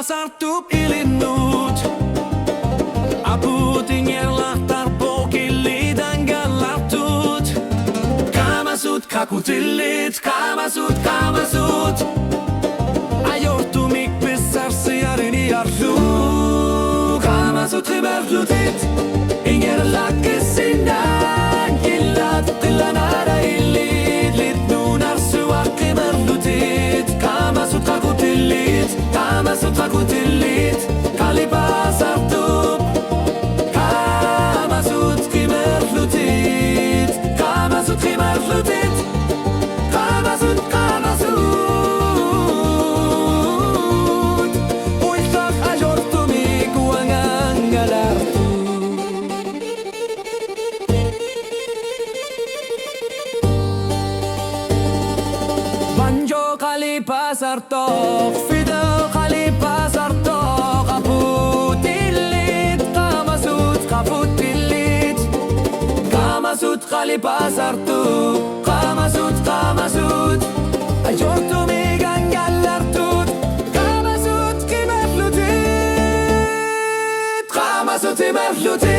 sartup ilinut Aputin yerlahtar pokilidan galatut Kamasut kakutillit, kamasut Ayortumik besar siyarini yarlu Kamasut hiberlutit Ingerlak kesinden Gillat qillanara illit Litnunar suak hiberlutit Kamasut kakutillit Kamasut kakutillit Kaliba sartup Kamasut hiberlutit Kamasut hiberlutit Kamasut Uiltak ayortumik wangangalartu Banjo kaliba sartok Fido kaliba sartok Kaputillit Kamasut kaputillit Kamasut kaliba sartok Kamasut Ayortumik angalartut Kamasut hiberlutit Kamasut hiberlutit